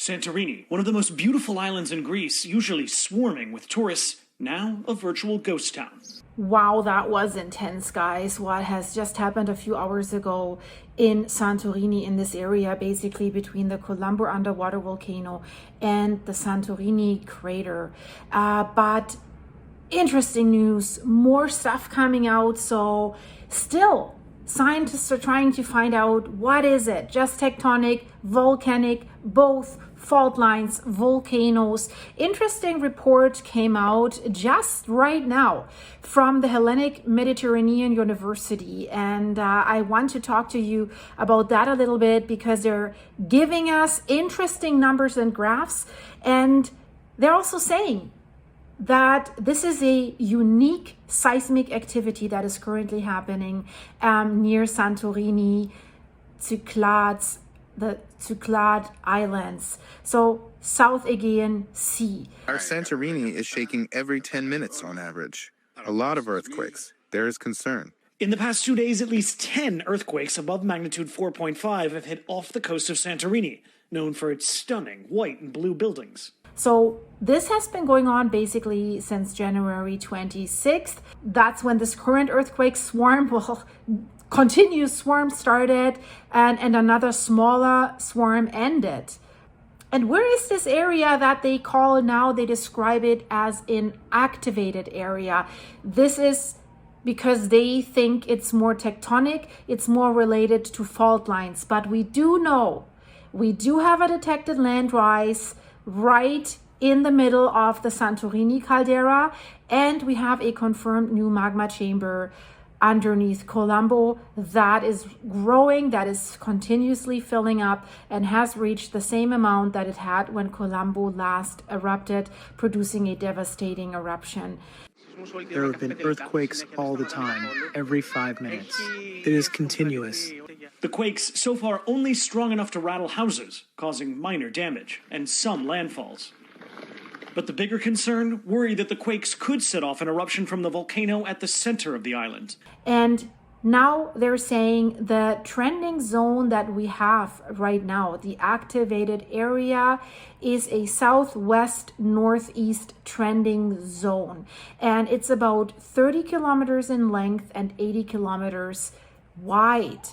Santorini, one of the most beautiful islands in Greece, usually swarming with tourists, now a virtual ghost town. Wow, that was intense, guys. What has just happened a few hours ago in Santorini, in this area, basically between the Kolumbo underwater volcano and the Santorini crater. But interesting news, more stuff coming out. So still, scientists are trying to find out what is it, just tectonic, volcanic, both, fault lines, volcanoes. Interesting report came out just right now from the Hellenic Mediterranean University, and I want to talk to you about that a little bit because they're giving us interesting numbers and graphs, and they're also saying that this is a unique seismic activity that is currently happening near Santorini, the Cyclades Islands, so South Aegean Sea. Our Santorini is shaking every 10 minutes on average. A lot of earthquakes. There is concern. In the past 2 days, at least 10 earthquakes above magnitude 4.5 have hit off the coast of Santorini, known for its stunning white and blue buildings. So this has been going on basically since January 26th. That's when this current earthquake swarm, continuous swarm started and another smaller swarm ended. And where is this area that they call now, they describe it as an activated area. This is because they think it's more tectonic, it's more related to fault lines. But we do know, we do have a detected land rise right in the middle of the Santorini caldera, and we have a confirmed new magma chamber underneath Kolumbo that is growing, that is continuously filling up and has reached the same amount that it had when Kolumbo last erupted, producing a devastating eruption. There have been earthquakes all the time, every 5 minutes. It is continuous. The quakes so far only strong enough to rattle houses, causing minor damage and some landfalls. But the bigger concern, worry that the quakes could set off an eruption from the volcano at the center of the island. And now they're saying the trending zone that we have right now, the activated area, is a southwest northeast trending zone. And it's about 30 kilometers in length and 80 kilometers wide.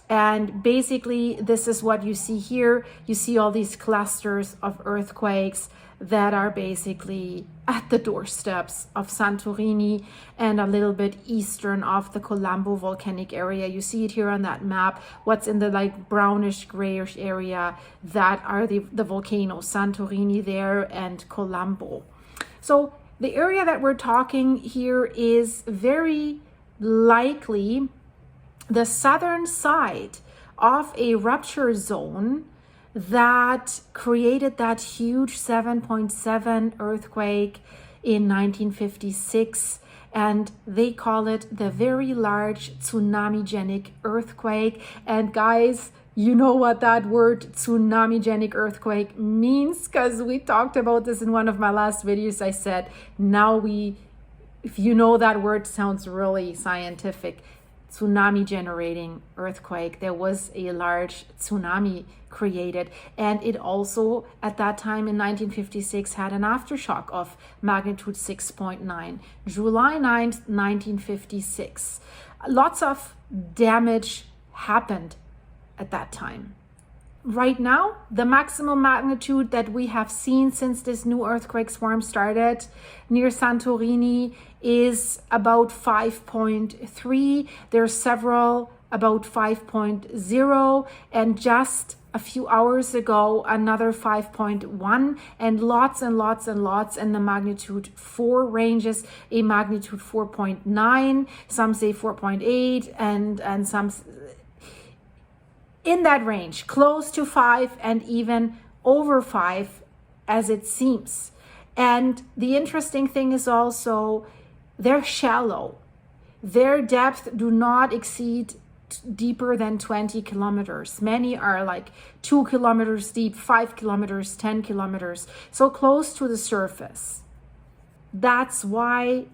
And basically, this is what you see here. You see all these clusters of earthquakes that are basically at the doorsteps of Santorini and a little bit eastern of the Kolumbo volcanic area. You see it here on that map. What's in the like brownish grayish area, that are the volcanoes, Santorini there and Kolumbo. So the area that we're talking here is very likely the southern side of a rupture zone that created that huge 7.7 earthquake in 1956, and they call it the very large tsunami-genic earthquake. And guys, you know what that word tsunami-genic earthquake means, because we talked about this in one of my last videos. I said, if you know that word, sounds really scientific. Tsunami generating earthquake. There was a large tsunami created, and it also at that time in 1956 had an aftershock of magnitude 6.9, July 9th 1956. Lots of damage happened at that time. Right now, the maximum magnitude that we have seen since this new earthquake swarm started near Santorini is about 5.3. There's several about 5.0, and just a few hours ago another 5.1, and lots and lots and lots in the magnitude 4 ranges, a magnitude 4.9, some say 4.8, and some in that range, close to 5 and even over 5 as it seems. And the interesting thing is also they're shallow. Their depth do not exceed deeper than 20 kilometers. Many are like 2 kilometers deep, 5 kilometers, 10 kilometers, so close to the surface. That's why,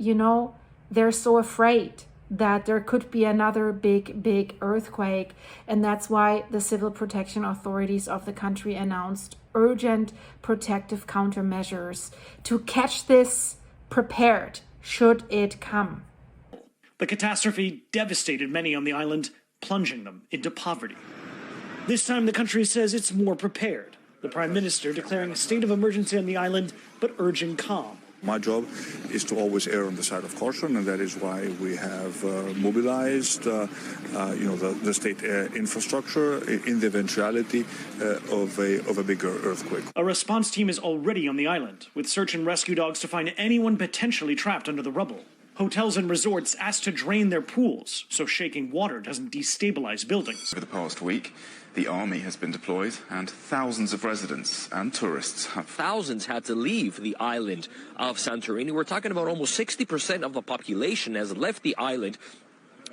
they're so afraid. that there could be another big earthquake. And that's why the civil protection authorities of the country announced urgent protective countermeasures to catch this prepared should it come. The catastrophe devastated many on the island, plunging them into poverty. This time the country says it's more prepared. The Prime Minister declaring a state of emergency on the island, but urging calm. My job is to always err on the side of caution, and that is why we have mobilized, the state infrastructure in the eventuality of a bigger earthquake. A response team is already on the island, with search and rescue dogs to find anyone potentially trapped under the rubble. Hotels and resorts asked to drain their pools so shaking water doesn't destabilize buildings. Over the past week, the army has been deployed and thousands of residents and tourists have... Thousands had to leave the island of Santorini. We're talking about almost 60% of the population has left the island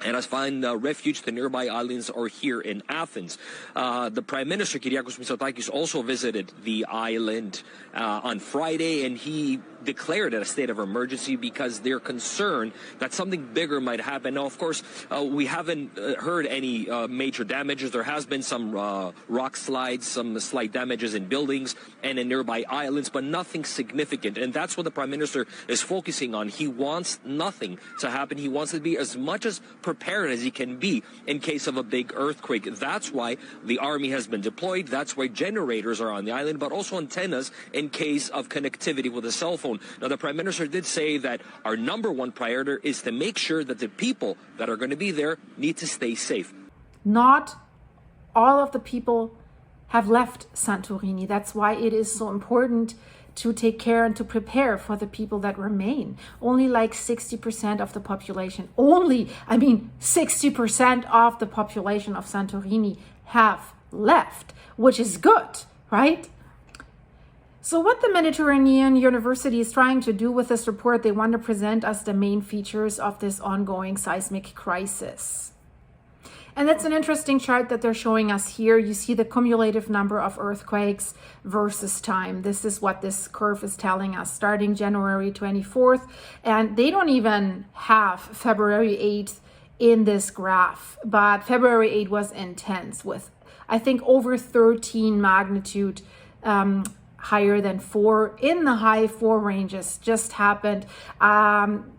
and has found refuge. The nearby islands are here in Athens. The Prime Minister, Kyriakos Mitsotakis, also visited the island on Friday, and he declared it a state of emergency because they're concerned that something bigger might happen. Now, of course, we haven't heard any major damages. There has been some rock slides, some slight damages in buildings and in nearby islands, but nothing significant. And that's what the Prime Minister is focusing on. He wants nothing to happen. He wants to be as much as prepared as he can be in case of a big earthquake. That's why the army has been deployed. That's why generators are on the island, but also antennas in case of connectivity with a cell phone. Now, the Prime Minister did say that our number one priority is to make sure that the people that are going to be there need to stay safe. Not all of the people have left Santorini. That's why it is so important to take care and to prepare for the people that remain. Only like 60% of the population, 60% of the population of Santorini have left, which is good, right? So what the Mediterranean University is trying to do with this report, they want to present us the main features of this ongoing seismic crisis. And that's an interesting chart that they're showing us here. You see the cumulative number of earthquakes versus time. This is what this curve is telling us, starting January 24th. And they don't even have February 8th in this graph. But February 8th was intense with, I think, over 13 magnitude higher than 4 in the high 4 ranges just happened.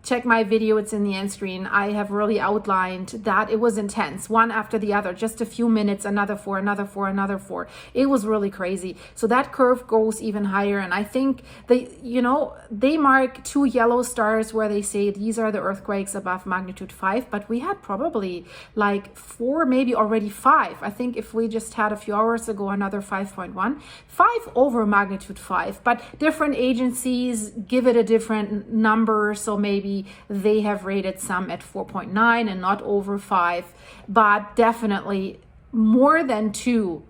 Check my video, it's in the end screen. I have really outlined that it was intense, one after the other, just a few minutes, another 4, another 4, another 4. It was really crazy. So that curve goes even higher, and I think they mark 2 yellow stars where they say these are the earthquakes above magnitude 5, but we had probably like 4, maybe already 5. I think if we just had a few hours ago another 5.1, 5 over magnitude 5, but different agencies give it a different number, so maybe they have rated some at 4.9 and not over 5, but definitely more than 2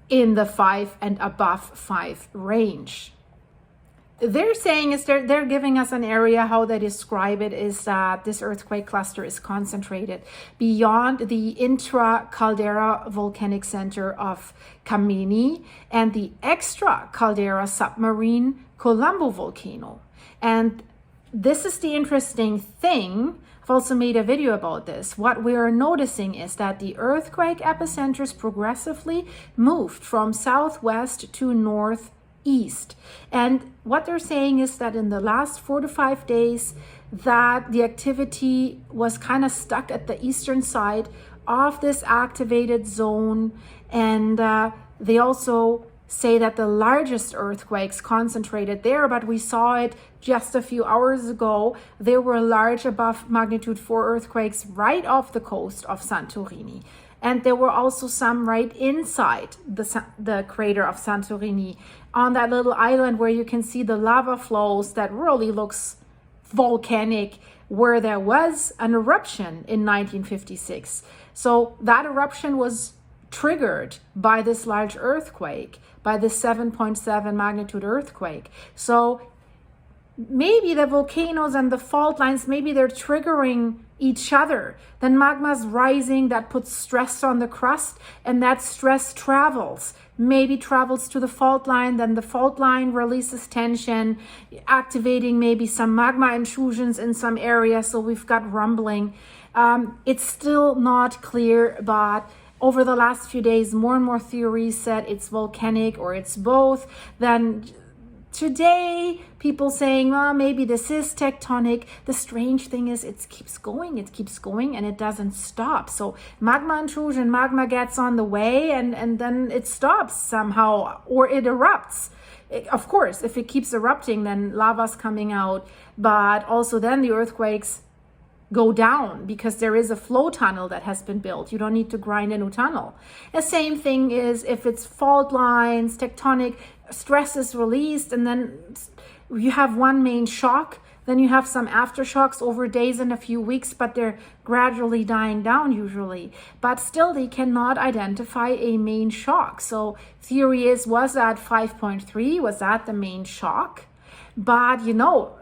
in the 5 and above 5 range. They're saying is they're giving us an area. How they describe it is that this earthquake cluster is concentrated beyond the intra-caldera volcanic center of Kameni and the extra-caldera submarine Kolumbo volcano. And this is the interesting thing. I've also made a video about this. What we are noticing is that the earthquake epicenters progressively moved from southwest to northeast. And what they're saying is that in the last 4 to 5 days, that the activity was kind of stuck at the eastern side of this activated zone. And they also say that the largest earthquakes concentrated there, but we saw it just a few hours ago. There were large above magnitude 4 earthquakes right off the coast of Santorini. And there were also some right inside the crater of Santorini on that little island where you can see the lava flows that really looks volcanic, where there was an eruption in 1956. So that eruption was triggered by this large earthquake, by this 7.7 magnitude earthquake. So maybe the volcanoes and the fault lines, maybe they're triggering each other. Then magma's rising, that puts stress on the crust, and that stress travels. Maybe travels to the fault line, then the fault line releases tension, activating maybe some magma intrusions in some areas, so we've got rumbling. It's still not clear, but over the last few days, more and more theories said it's volcanic or it's both. Then today, people saying, well, maybe this is tectonic. The strange thing is it keeps going, and it doesn't stop. So magma intrusion, magma gets on the way, and then it stops somehow, or it erupts. Of course, if it keeps erupting, then lava's coming out, but also then the earthquakes go down because there is a flow tunnel that has been built. You don't need to grind a new tunnel. The same thing is if it's fault lines, tectonic, stress is released, and then you have one main shock, then you have some aftershocks over days and a few weeks, but they're gradually dying down usually. But still, they cannot identify a main shock. So theory is, was that 5.3? Was that the main shock? But you know,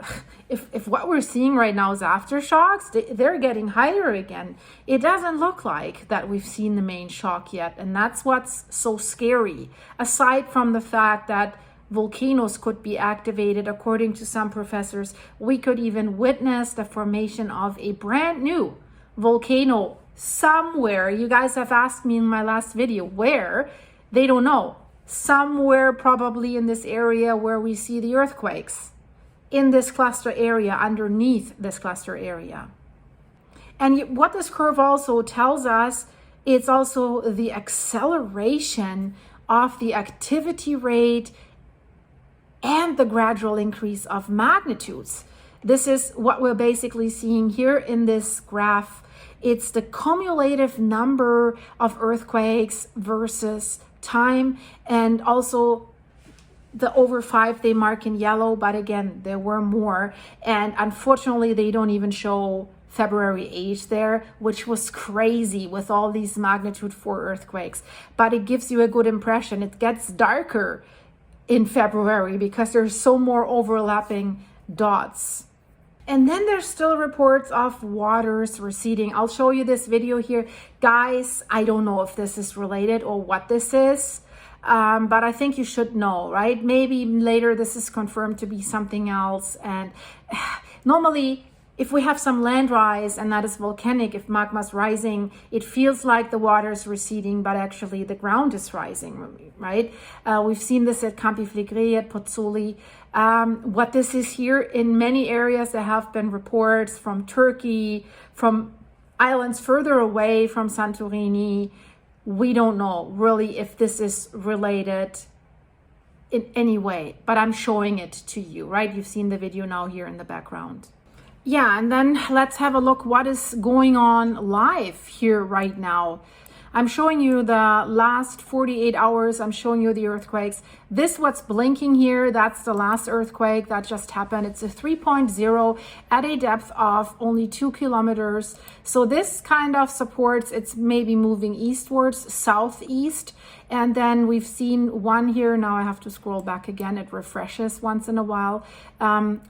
if what we're seeing right now is aftershocks, they're getting higher again. It doesn't look like that we've seen the main shock yet. And that's what's so scary. Aside from the fact that volcanoes could be activated, according to some professors, we could even witness the formation of a brand new volcano somewhere. You guys have asked me in my last video where. They don't know. Somewhere probably in this area where we see the earthquakes, in this cluster area, underneath this cluster area. And what this curve also tells us, it's also the acceleration of the activity rate and the gradual increase of magnitudes. This is what we're basically seeing here in this graph. It's the cumulative number of earthquakes versus time, and also the over 5 they mark in yellow, but again, there were more, and unfortunately they don't even show February 8th there, which was crazy with all these magnitude 4 earthquakes. But it gives you a good impression. It gets darker in February because there's so more overlapping dots. And then there's still reports of waters receding. I'll show you this video here. Guys, I don't know if this is related or what this is, but I think you should know, right? Maybe later this is confirmed to be something else. And normally, if we have some land rise and that is volcanic, if magma's rising, it feels like the water is receding, but actually the ground is rising, right? We've seen this at Campi Flegrei, at Pozzuoli. What this is here, in many areas there have been reports from Turkey, from islands further away from Santorini. We don't know really if this is related in any way, but I'm showing it to you, right? You've seen the video now here in the background. Yeah, and then let's have a look what is going on live here right now. I'm showing you the last 48 hours. I'm showing you the earthquakes. This what's blinking here, that's the last earthquake that just happened. It's a 3.0 at a depth of only 2 kilometers. So this kind of supports, it's maybe moving eastwards, southeast. And then we've seen one here. Now I have to scroll back again. It refreshes once in a while.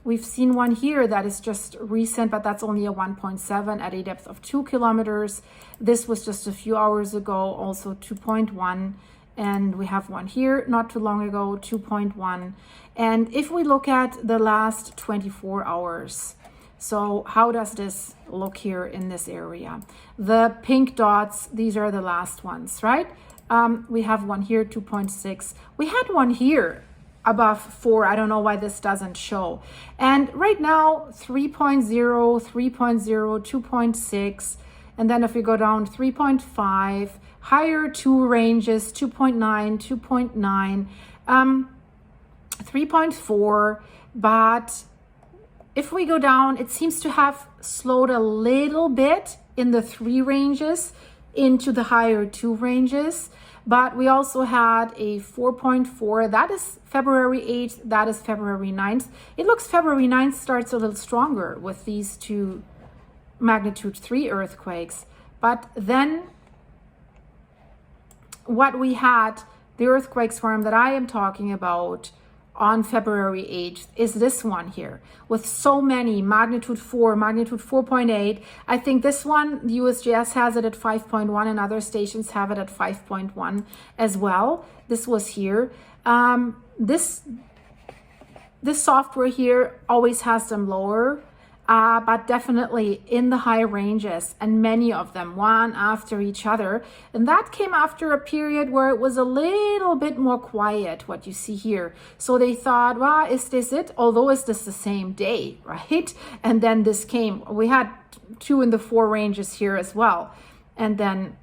We've seen one here that is just recent, but that's only a 1.7 at a depth of 2 kilometers. This was just a few hours ago, also 2.1. And we have one here not too long ago, 2.1. And if we look at the last 24 hours, so how does this look here in this area? The pink dots, these are the last ones, right? We have one here, 2.6. We had one here above 4. I don't know why this doesn't show. And right now, 3.0, 3.0, 2.6. And then if we go down, 3.5, higher 2 ranges, 2.9, 2.9, 3.4. But if we go down, it seems to have slowed a little bit in the 3 ranges into the higher 2 ranges. But we also had a 4.4. That is February 8th. That is February 9th. It looks February 9th starts a little stronger with these 2 magnitude 3 earthquakes. But then what we had, the earthquakes form that I am talking about, on February 8th is this one here with so many magnitude 4, magnitude 4.8. I think this one, the USGS has it at 5.1 and other stations have it at 5.1 as well. This was here. This software here always has them lower, but definitely in the high ranges, and many of them one after each other. And that came after a period where it was a little bit more quiet, what you see here. So they thought, well, is this it? Although is this the same day, right? And then this came. We had 2 in the 4 ranges here as well. And then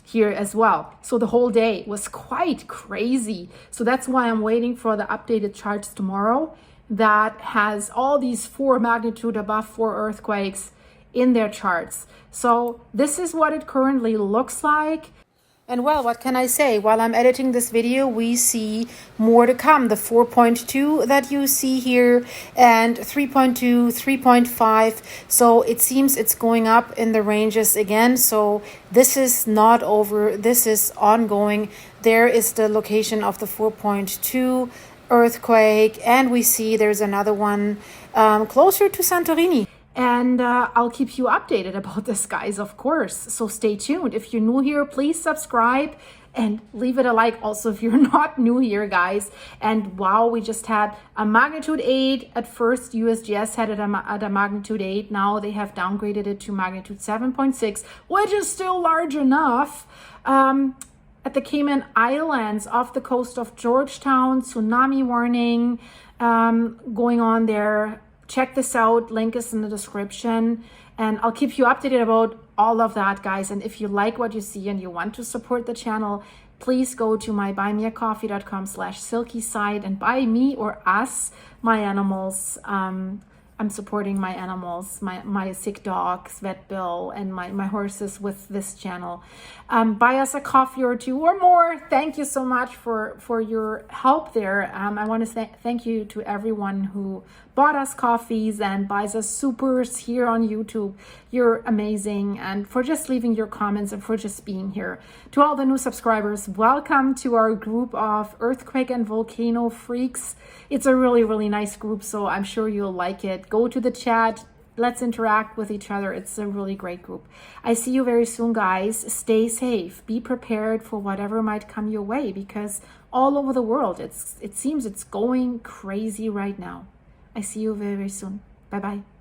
here as well. So the whole day was quite crazy. So that's why I'm waiting for the updated charts tomorrow that has all these 4 magnitude above 4 earthquakes in their charts. So this is what it currently looks like. And well, what can I say? While I'm editing this video, we see more to come. The 4.2 that you see here and 3.2, 3.5. So it seems it's going up in the ranges again. So this is not over. This is ongoing. There is the location of the 4.2 earthquake. And we see there's another one closer to Santorini. And I'll keep you updated about this, guys, of course. So stay tuned. If you're new here, please subscribe and leave it a like also if you're not new here, guys. And wow, we just had a magnitude 8. At first, USGS had it at a magnitude 8. Now they have downgraded it to magnitude 7.6, which is still large enough. At the Cayman Islands off the coast of Georgetown, tsunami warning going on there. Check this out, link is in the description, and I'll keep you updated about all of that, guys. And if you like what you see and you want to support the channel, please go to my buymeacoffee.com/silky site and buy me or us my animals. I'm supporting my animals, my sick dogs, vet bill, and my horses with this channel. Buy us a coffee or 2 or more. Thank you so much for your help there. I want to thank you to everyone who bought us coffees and buys us supers here on YouTube. You're amazing. And for just leaving your comments and for just being here. To all the new subscribers, welcome to our group of earthquake and volcano freaks. It's a really, really nice group, so I'm sure you'll like it. Go to the chat. Let's interact with each other. It's a really great group. I see you very soon, guys. Stay safe. Be prepared for whatever might come your way, because all over the world, it seems it's going crazy right now. I see you very, very soon. Bye-bye.